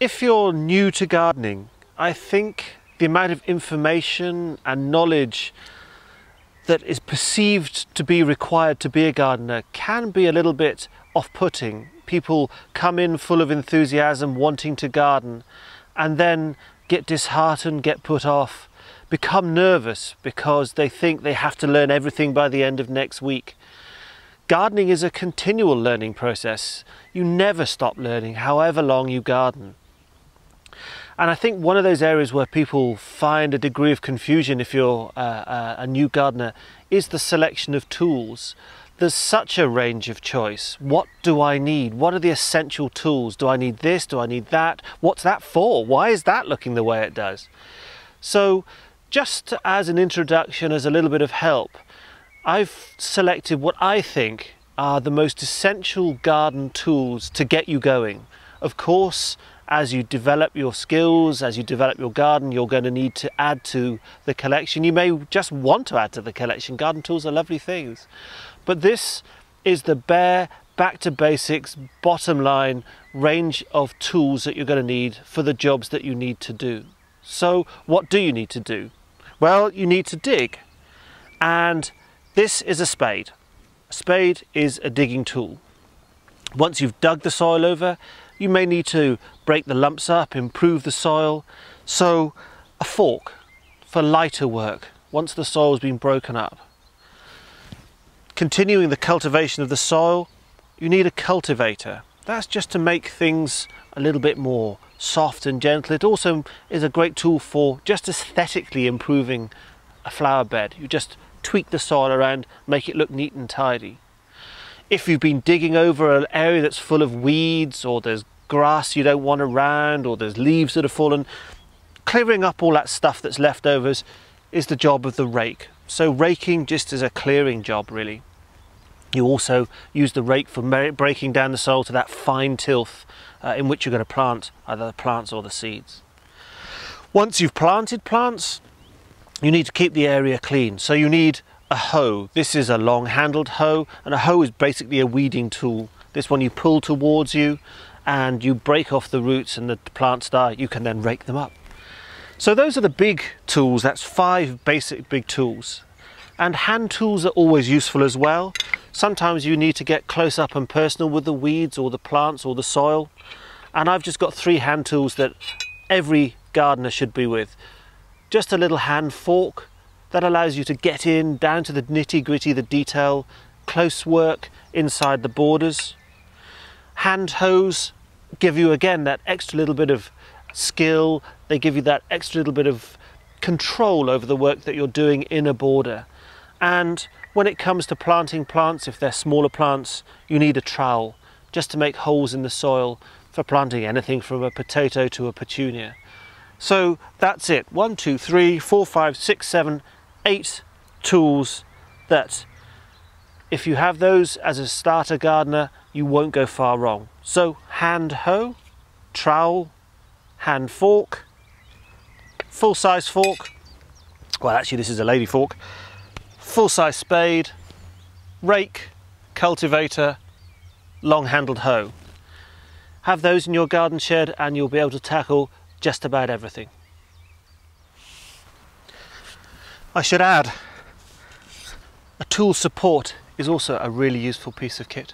If you're new to gardening, I think the amount of information and knowledge that is perceived to be required to be a gardener can be a little bit off-putting. People come in full of enthusiasm, wanting to garden, and then get disheartened, get put off, become nervous because they think they have to learn everything by the end of next week. Gardening is a continual learning process. You never stop learning, however long you garden. And I think one of those areas where people find a degree of confusion if you're a new gardener is the selection of tools. There's such a range of choice. What do I need? What are the essential tools? Do I need this? Do I need that? What's that for? Why is that looking the way it does? So just as an introduction, as a little bit of help, I've selected what I think are the most essential garden tools to get you going. Of course, as you develop your skills, as you develop your garden, you're going to need to add to the collection. You may just want to add to the collection. Garden tools are lovely things. But this is the bare, back to basics, bottom line range of tools that you're going to need for the jobs that you need to do. So what do you need to do? Well, you need to dig. And this is a spade. A spade is a digging tool. Once you've dug the soil over, you may need to break the lumps up, improve the soil. So a fork for lighter work once the soil has been broken up. Continuing the cultivation of the soil, you need a cultivator. That's just to make things a little bit more soft and gentle. It also is a great tool for just aesthetically improving a flower bed. You just tweak the soil around, make it look neat and tidy. If you've been digging over an area that's full of weeds, or there's grass you don't want around, or there's leaves that have fallen, clearing up all that stuff that's left over is the job of the rake. So raking just is a clearing job, really. You also use the rake for breaking down the soil to that fine tilth in which you're going to plant either the plants or the seeds. Once you've planted plants, you need to keep the area clean. So you need a hoe. This is a long-handled hoe, and a hoe is basically a weeding tool. This one you pull towards you and you break off the roots and the plants die. You can then rake them up. So those are the big tools. That's 5 basic big tools. And hand tools are always useful as well. Sometimes you need to get close up and personal with the weeds or the plants or the soil. And I've just got 3 hand tools that every gardener should be with. Just a little hand fork that allows you to get in down to the nitty-gritty, the detail, close work inside the borders. Hand hoes give you again that extra little bit of skill. They give you that extra little bit of control over the work that you're doing in a border. And when it comes to planting plants, if they're smaller plants, you need a trowel just to make holes in the soil for planting anything from a potato to a petunia. So that's it. 1, 2, 3, 4, 5, 6, 7, 8 tools that if you have those as a starter gardener, you won't go far wrong. So hand hoe, trowel, hand fork, full-size fork, well actually this is a lady fork, full-size spade, rake, cultivator, long-handled hoe. Have those in your garden shed and you'll be able to tackle just about everything. I should add, a tool support is also a really useful piece of kit.